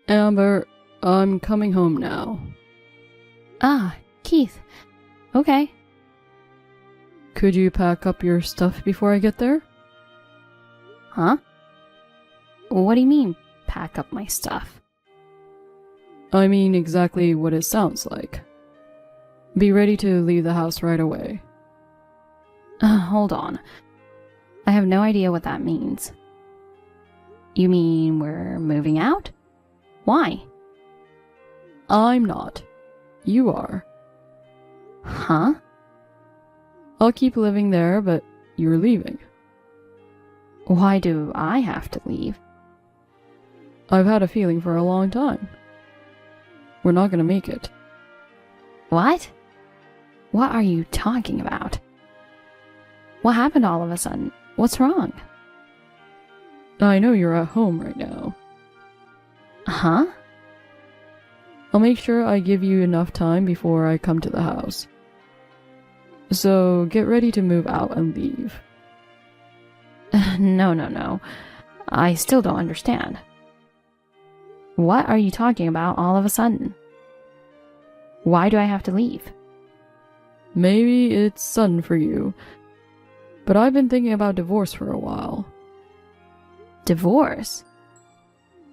Amber, I'm coming home now. Ah, Keith. Okay. Could you pack up your stuff before I get there? Huh? What do you mean, pack up my stuff? I mean exactly what it sounds like. Be ready to leave the house right away. Hold on. I have no idea what that means. You mean we're moving out? Why? I'm not. You are. Huh? I'll keep living there, but you're leaving. Why do I have to leave? I've had a feeling for a long time. We're not gonna make it. What? What are you talking about? What happened all of a sudden? What's wrong? I know you're at home right now. Huh? I'll make sure I give you enough time before I come to the house. So get ready to move out and leave. No. I still don't understand. What are you talking about all of a sudden? Why do I have to leave? Maybe it's sudden for you, but I've been thinking about divorce for a while. Divorce?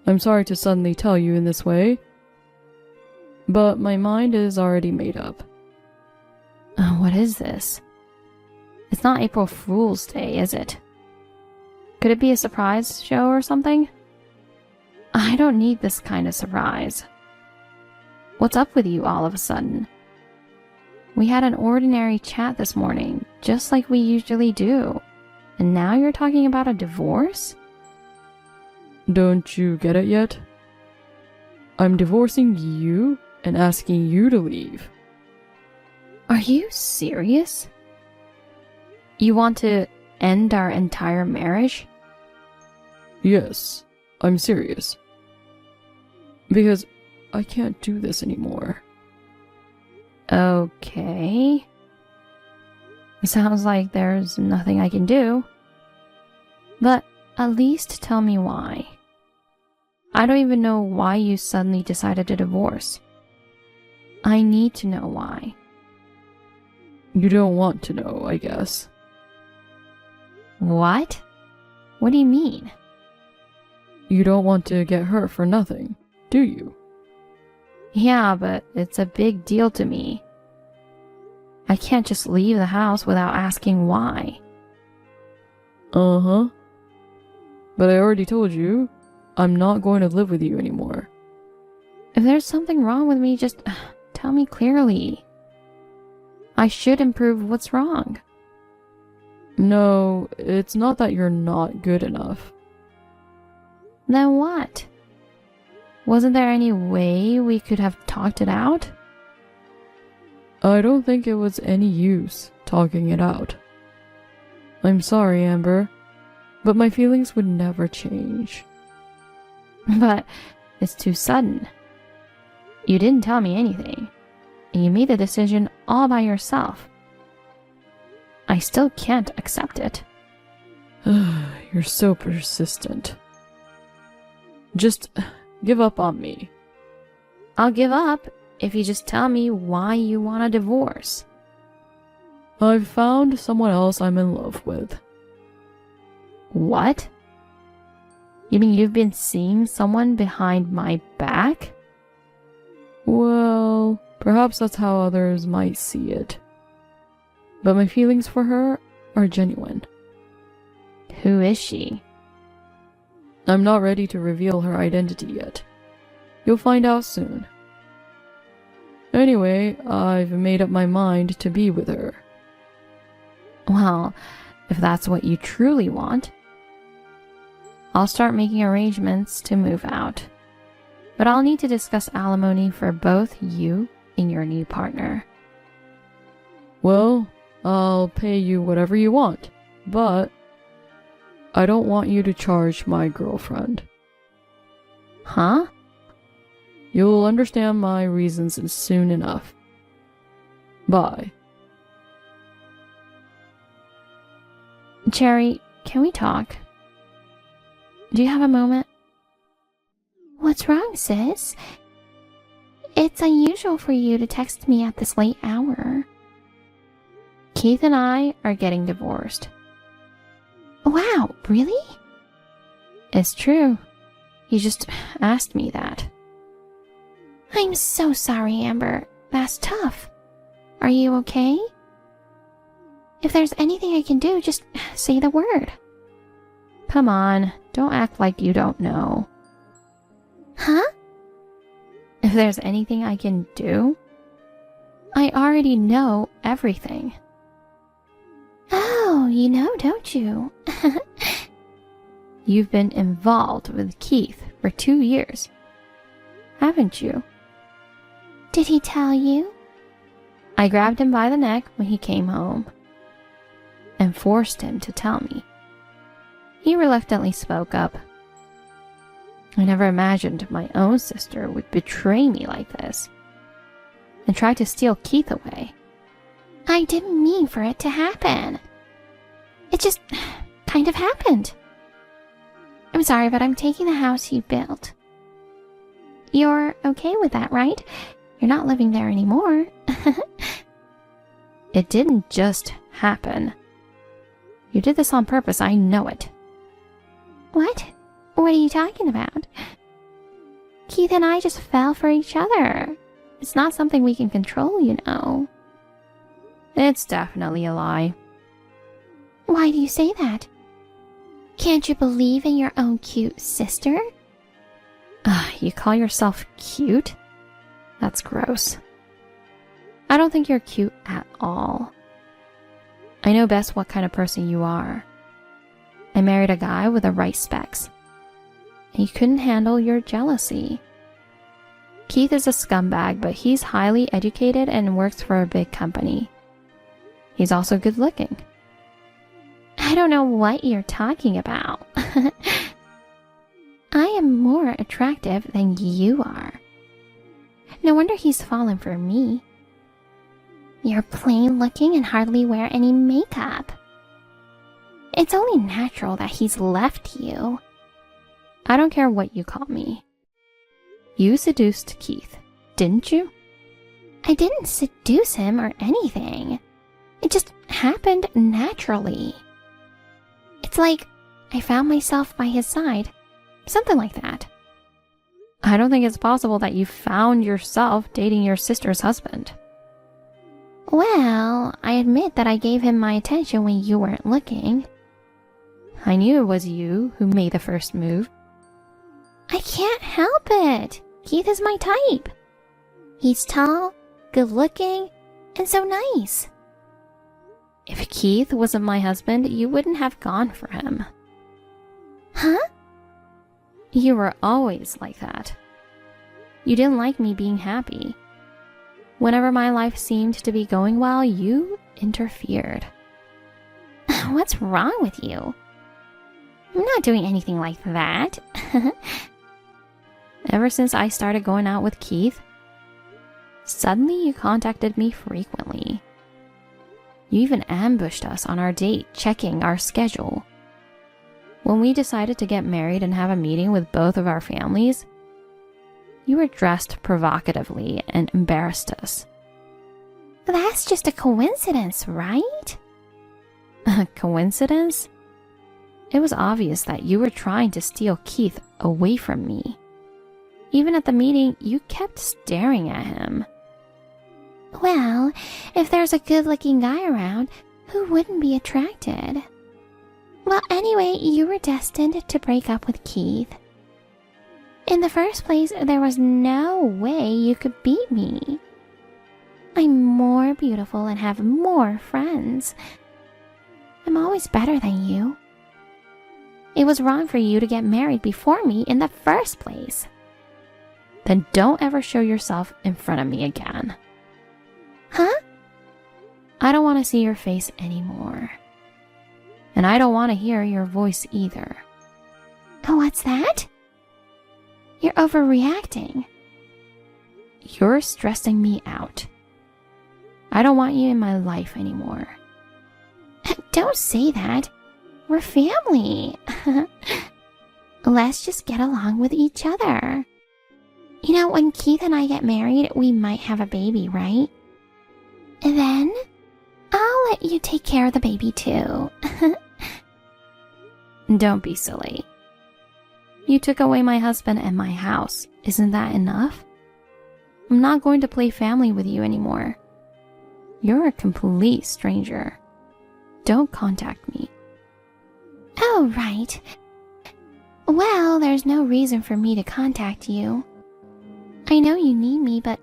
I'm sorry to suddenly tell you in this way, but my mind is already made up. What is this? It's not April Fool's Day, is it? Could it be a surprise show or something? I don't need this kind of surprise. What's up with you all of a sudden? We had an ordinary chat this morning, just like we usually do. And now you're talking about a divorce? Don't you get it yet? I'm divorcing you and asking you to leave. Are you serious? You want to end our entire marriage? Yes, I'm serious. Because I can't do this anymore. Okay. Sounds like there's nothing I can do. But at least tell me why. I don't even know why you suddenly decided to divorce. I need to know why. You don't want to know, I guess. What? What do you mean? You don't want to get hurt for nothing, do you? Yeah, but it's a big deal to me. I can't just leave the house without asking why. Uh-huh. But I already told you, I'm not going to live with you anymore. If there's something wrong with me, just tell me clearly. I should improve what's wrong. No, it's not that you're not good enough. Then what? Wasn't there any way we could have talked it out? I don't think it was any use talking it out. I'm sorry, Amber, but my feelings would never change. But it's too sudden. You didn't tell me anything, and you made the decision all by yourself. I still can't accept it. You're so persistent. Just give up on me. I'll give up if you just tell me why you want a divorce. I've found someone else I'm in love with. What? You mean you've been seeing someone behind my back? Well, perhaps that's how others might see it. But my feelings for her are genuine. Who is she? I'm not ready to reveal her identity yet. You'll find out soon. Anyway, I've made up my mind to be with her. Well, if that's what you truly want, I'll start making arrangements to move out. But I'll need to discuss alimony for both you and your new partner. Well, I'll pay you whatever you want, but I don't want you to charge my girlfriend. Huh? You'll understand my reasons soon enough. Bye. Cherry, can we talk? Do you have a moment? What's What's wrong, sis? It's unusual for you to text me at this late hour. Keith and I are getting divorced. Wow, really? It's true. He just asked me that. I'm so sorry, Amber. That's tough. Are you okay? If there's anything I can do, just say the word. Come on, don't act like you don't know. Huh? If there's anything I can do? I already know everything. Oh, you know, don't you? You've been involved with Keith for 2 years, haven't you? Did he tell you? I grabbed him by the neck when he came home and forced him to tell me. He reluctantly spoke up. I never imagined my own sister would betray me like this and try to steal Keith away. I didn't mean for it to happen. It just kind of happened. I'm sorry, but I'm taking the house you built. You're okay with that, right? You're not living there anymore. It didn't just happen. You did this on purpose, I know it. What? What are you talking about? Keith and I just fell for each other. It's not something we can control, you know. It's definitely a lie. Why do you say that? Can't you believe in your own cute sister? You call yourself cute? That's gross. I don't think you're cute at all. I know best what kind of person you are. I married a guy with the right specs. He couldn't handle your jealousy. Keith is a scumbag, but he's highly educated and works for a big company. He's also good looking. I don't know what you're talking about. I am more attractive than you are. No wonder he's fallen for me. You're plain looking and hardly wear any makeup. It's only natural that he's left you. I don't care what you call me. You seduced Keith, didn't you? I didn't seduce him or anything. It just happened naturally. It's like I found myself by his side. Something like that. I don't think it's possible that you found yourself dating your sister's husband. Well, I admit that I gave him my attention when you weren't looking. I knew it was you who made the first move. I can't help it. Keith is my type. He's tall, good looking, and so nice. If Keith wasn't my husband, you wouldn't have gone for him. Huh? You were always like that. You didn't like me being happy. Whenever my life seemed to be going well, you interfered. What's wrong with you? I'm not doing anything like that. Ever since I started going out with Keith, suddenly you contacted me frequently. You even ambushed us on our date, checking our schedule. When we decided to get married and have a meeting with both of our families, you were dressed provocatively and embarrassed us. That's just a coincidence, right? A coincidence? It was obvious that you were trying to steal Keith away from me. Even at the meeting, you kept staring at him. Well, if there's a good-looking guy around, who wouldn't be attracted? Well, anyway, you were destined to break up with Keith. In the first place, there was no way you could beat me. I'm more beautiful and have more friends. I'm always better than you. It was wrong for you to get married before me in the first place. Then don't ever show yourself in front of me again. Huh? I don't want to see your face anymore. And I don't want to hear your voice either. Oh, what's that? You're overreacting. You're stressing me out. I don't want you in my life anymore. Don't say that. We're family. Let's just get along with each other. You know, when Keith and I get married, we might have a baby, right? And then I'll let you take care of the baby too. Don't be silly. You took away my husband and my house. Isn't that enough? I'm not going to play family with you anymore. You're a complete stranger. Don't contact me. Oh, right. Well, there's no reason for me to contact you. I know you need me, but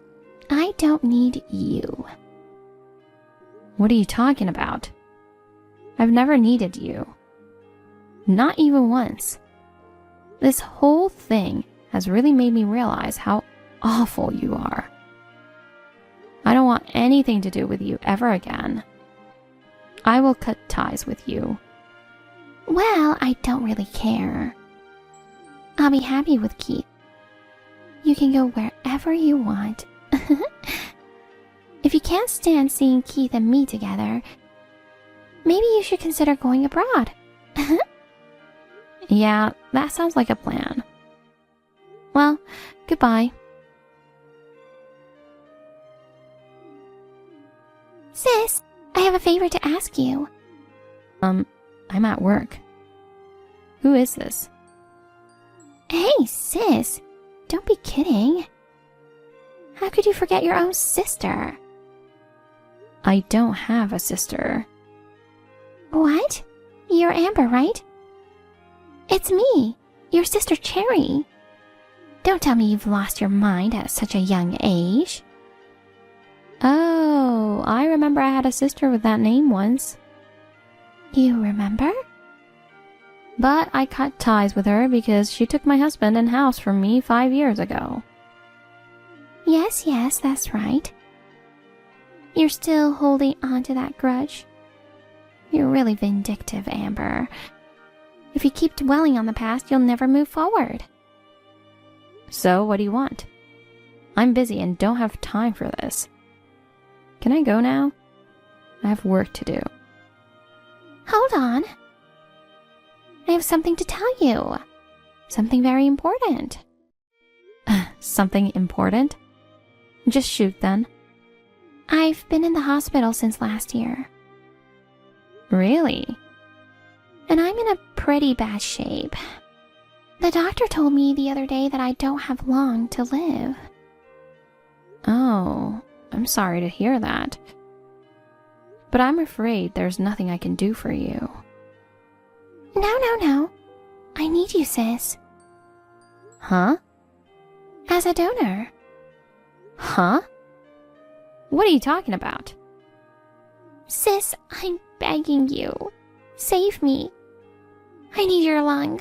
I don't need you. What are you talking about? I've never needed you. Not even once. This whole thing has really made me realize how awful you are. I don't want anything to do with you ever again. I will cut ties with you. Well, I don't really care. I'll be happy with Keith. You can go wherever you want. If you can't stand seeing Keith and me together, maybe you should consider going abroad. Yeah, that sounds like a plan. Well, goodbye. Sis, I have a favor to ask you. I'm at work. Who is this? Hey, sis, don't be kidding. How could you forget your own sister? I don't have a sister. What? You're Amber, right? It's me, your sister Cherry. Don't tell me you've lost your mind at such a young age. Oh, I remember I had a sister with that name once. You remember? But I cut ties with her because she took my husband and house from me 5 years ago. Yes, that's right. You're still holding on to that grudge? You're really vindictive, Amber. If you keep dwelling on the past, you'll never move forward. So, what do you want? I'm busy and don't have time for this. Can I go now? I have work to do. Hold on. I have something to tell you. Something very important. Something important? Just shoot then. I've been in the hospital since last year. Really? And I'm in a pretty bad shape. The doctor told me the other day that I don't have long to live. Oh, I'm sorry to hear that. But I'm afraid there's nothing I can do for you. No. I need you, sis. Huh? As a donor. Huh? What are you talking about? Sis, I'm begging you. Save me. I need your lung.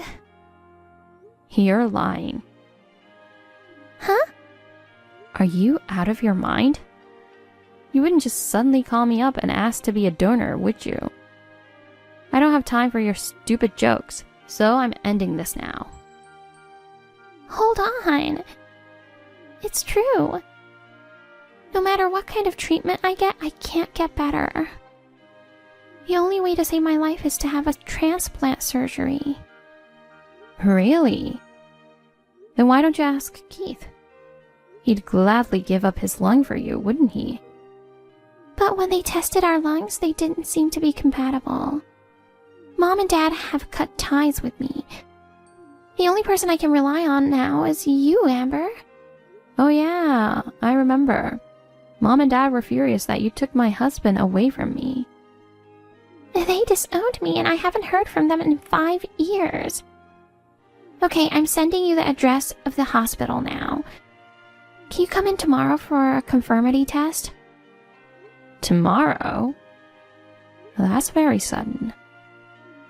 You're lying. Huh? Are you out of your mind? You wouldn't just suddenly call me up and ask to be a donor, would you? I don't have time for your stupid jokes, so I'm ending this now. Hold on. It's true. No matter what kind of treatment I get, I can't get better. The only way to save my life is to have a transplant surgery. Really? Then why don't you ask Keith? He'd gladly give up his lung for you, wouldn't he? But when they tested our lungs, they didn't seem to be compatible. Mom and Dad have cut ties with me. The only person I can rely on now is you, Amber. Oh yeah, I remember. Mom and Dad were furious that you took my husband away from me. They disowned me and I haven't heard from them in 5 years. Okay, I'm sending you the address of the hospital now. Can you come in tomorrow for a conformity test? Tomorrow? That's very sudden.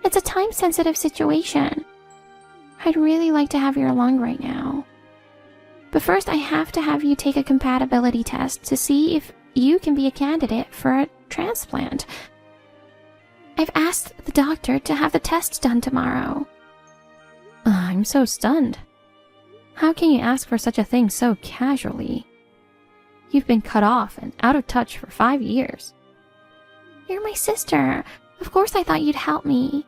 It's a time-sensitive situation. I'd really like to have your lung right now. But first I have to have you take a compatibility test to see if you can be a candidate for a transplant. I've asked the doctor to have the test done tomorrow. I'm so stunned. How can you ask for such a thing so casually? You've been cut off and out of touch for 5 years. You're my sister. Of course I thought you'd help me.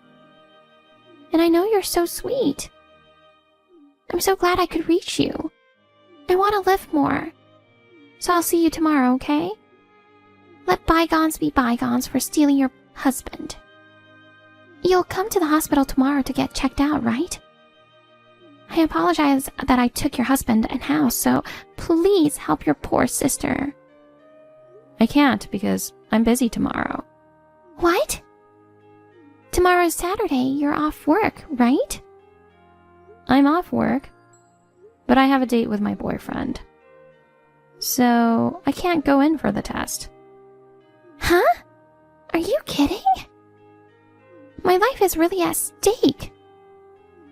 And I know you're so sweet. I'm so glad I could reach you. I want to live more. So I'll see you tomorrow, okay? Let bygones be bygones for stealing your husband. You'll come to the hospital tomorrow to get checked out, right? I apologize that I took your husband and house, so please help your poor sister. I can't because I'm busy tomorrow. What? Tomorrow's Saturday, you're off work, right? I'm off work, but I have a date with my boyfriend. So I can't go in for the test. Huh? Are you kidding? My life is really at stake.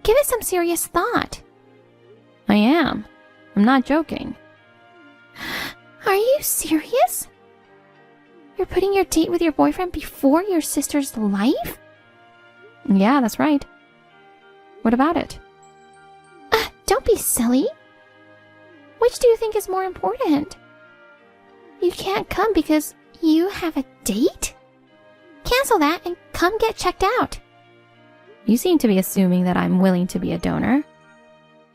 Give it some serious thought. I am. I'm not joking. Are you serious? You're putting your date with your boyfriend before your sister's life? Yeah, that's right. What about it? Don't be silly. Which do you think is more important? You can't come because you have a date? Cancel that and come get checked out. You seem to be assuming that I'm willing to be a donor.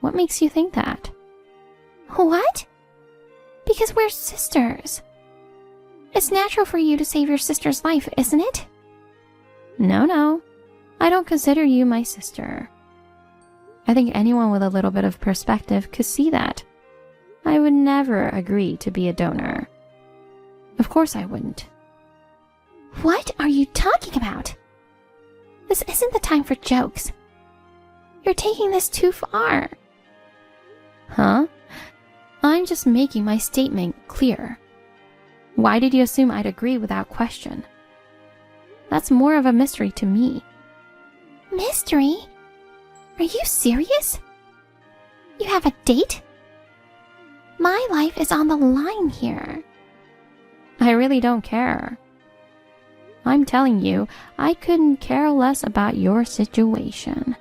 What makes you think that? What? Because we're sisters. It's natural for you to save your sister's life, isn't it? No. I don't consider you my sister. I think anyone with a little bit of perspective could see that. I would never agree to be a donor. Of course I wouldn't. What are you talking about? This isn't the time for jokes. You're taking this too far. Huh? I'm just making my statement clear. Why did you assume I'd agree without question? That's more of a mystery to me. Mystery? Are you serious? You have a date? My life is on the line here. I really don't care. I'm telling you, I couldn't care less about your situation.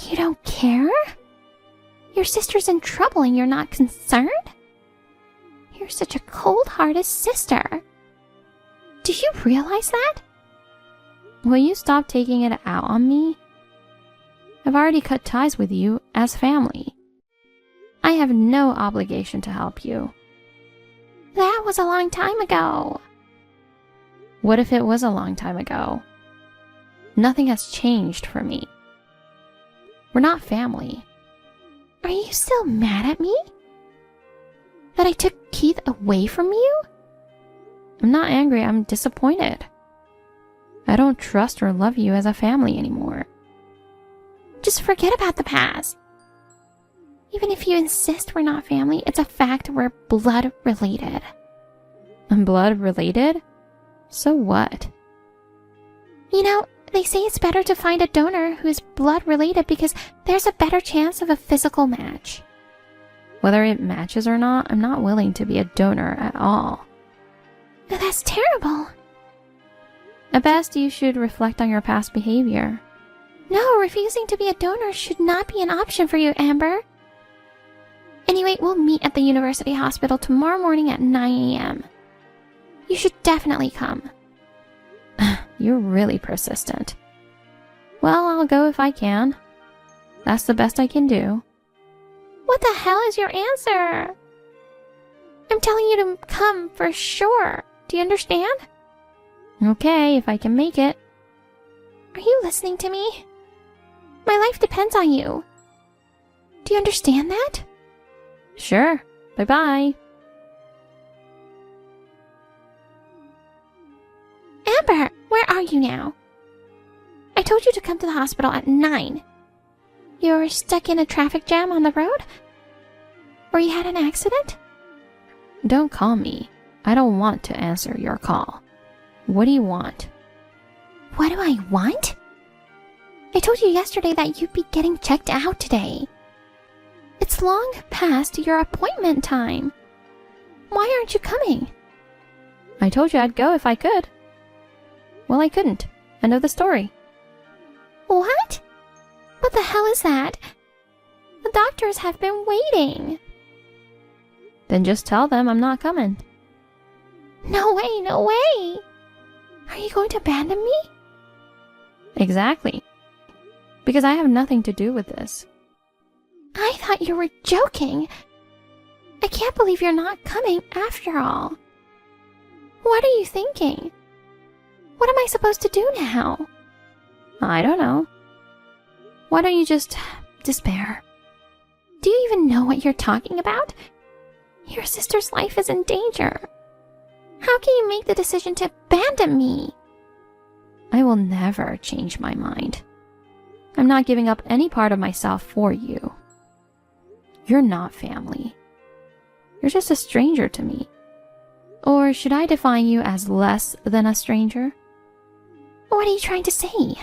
You don't care? Your sister's in trouble and you're not concerned? You're such a cold-hearted sister. Do you realize that? Will you stop taking it out on me? I've already cut ties with you as family. I have no obligation to help you. That was a long time ago. What if it was a long time ago? Nothing has changed for me. We're not family. Are you still mad at me? That I took Keith away from you? I'm not angry, I'm disappointed. I don't trust or love you as a family anymore. Just forget about the past. Even if you insist we're not family, it's a fact we're blood related. I'm blood related? So what? You know, they say it's better to find a donor who is blood related because there's a better chance of a physical match. Whether it matches or not, I'm not willing to be a donor at all. That's terrible. At best, you should reflect on your past behavior. No, refusing to be a donor should not be an option for you, Amber. Anyway, we'll meet at the university hospital tomorrow morning at 9 a.m. You should definitely come. You're really persistent. Well, I'll go if I can. That's the best I can do. What the hell is your answer? I'm telling you to come for sure. Do you understand? Okay, if I can make it. Are you listening to me? My life depends on you. Do you understand that? Sure. Bye-bye. Amber, where are you now? I told you to come to the hospital at 9. You're stuck in a traffic jam on the road? Or you had an accident? Don't call me. I don't want to answer your call. What do you want? What do I want? I told you yesterday that you'd be getting checked out today. It's long past your appointment time. Why aren't you coming? I told you I'd go if I could. Well, I couldn't. End of the story. What? What the hell is that? The doctors have been waiting. Then just tell them I'm not coming. No way, no way. Are you going to abandon me? Exactly. Because I have nothing to do with this. I thought you were joking. I can't believe you're not coming after all. What are you thinking? What am I supposed to do now? I don't know. Why don't you just despair? Do you even know what you're talking about? Your sister's life is in danger. How can you make the decision to abandon me? I will never change my mind. I'm not giving up any part of myself for you. You're not family. You're just a stranger to me. Or should I define you as less than a stranger? What are you trying to say?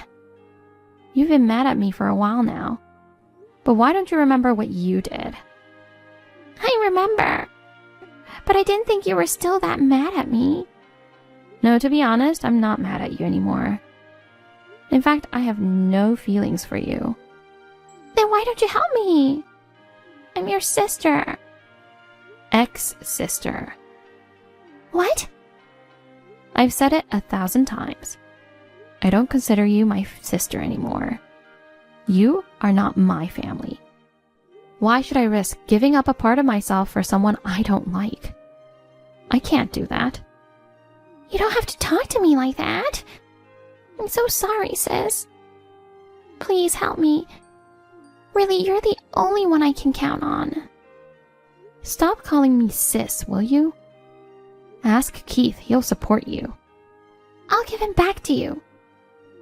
You've been mad at me for a while now. But why don't you remember what you did? I remember. But I didn't think you were still that mad at me. No, to be honest, I'm not mad at you anymore. In fact, I have no feelings for you. Then why don't you help me? I'm your sister. Ex-sister. What? I've said it 1,000 times. I don't consider you my sister anymore. You are not my family. Why should I risk giving up a part of myself for someone I don't like? I can't do that. You don't have to talk to me like that. I'm so sorry, sis. Please help me. Really, you're the only one I can count on. Stop calling me sis, will you? Ask Keith, he'll support you. I'll give him back to you.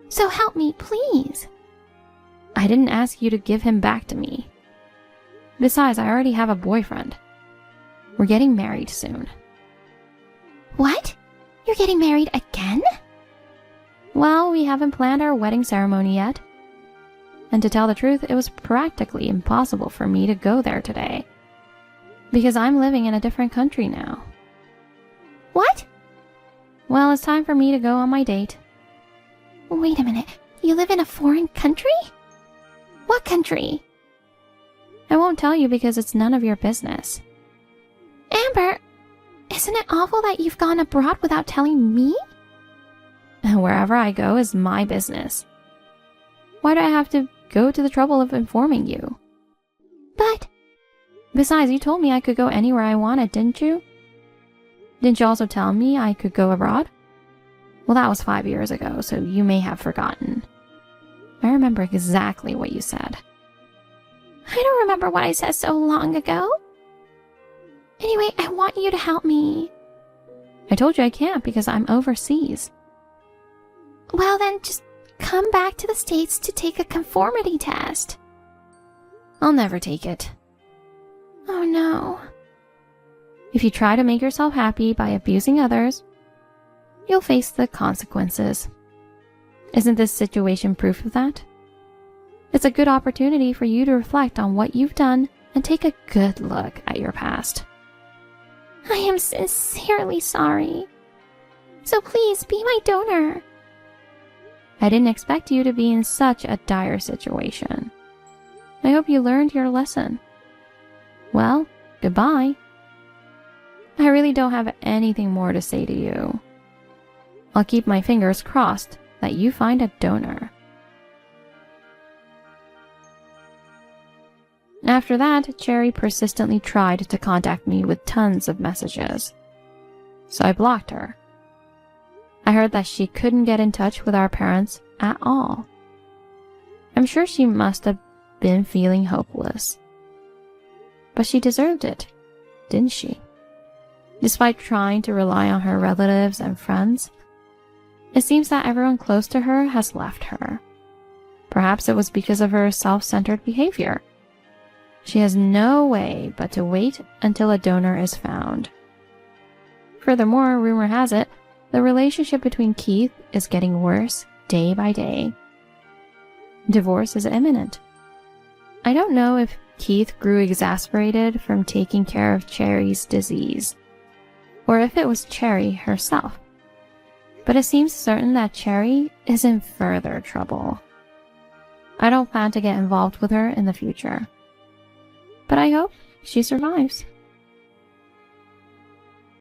So help me, please. I didn't ask you to give him back to me. Besides, I already have a boyfriend. We're getting married soon. What? You're getting married again? Well, we haven't planned our wedding ceremony yet. And to tell the truth, it was practically impossible for me to go there today. Because I'm living in a different country now. What? Well, it's time for me to go on my date. Wait a minute. You live in a foreign country? What country? I won't tell you because it's none of your business. Amber, isn't it awful that you've gone abroad without telling me? Wherever I go is my business. Why do I have to go to the trouble of informing you? But... Besides, you told me I could go anywhere I wanted, didn't you? Didn't you also tell me I could go abroad? Well, that was 5 years ago, so you may have forgotten. I remember exactly what you said. I don't remember what I said so long ago. Anyway, I want you to help me. I told you I can't because I'm overseas. Well then, just come back to the States to take a conformity test. I'll never take it. Oh no. If you try to make yourself happy by abusing others, you'll face the consequences. Isn't this situation proof of that? It's a good opportunity for you to reflect on what you've done and take a good look at your past. I am sincerely sorry. So please be my donor. I didn't expect you to be in such a dire situation. I hope you learned your lesson. Well, goodbye. I really don't have anything more to say to you. I'll keep my fingers crossed that you find a donor. After that, Cherry persistently tried to contact me with tons of messages. So I blocked her. I heard that she couldn't get in touch with our parents at all. I'm sure she must have been feeling hopeless. But she deserved it, didn't she? Despite trying to rely on her relatives and friends, it seems that everyone close to her has left her. Perhaps it was because of her self-centered behavior. She has no way but to wait until a donor is found. Furthermore, rumor has it, the relationship between Keith is getting worse day by day. Divorce is imminent. I don't know if Keith grew exasperated from taking care of Cherry's disease, or if it was Cherry herself. But it seems certain that Cherry is in further trouble. I don't plan to get involved with her in the future. But I hope she survives.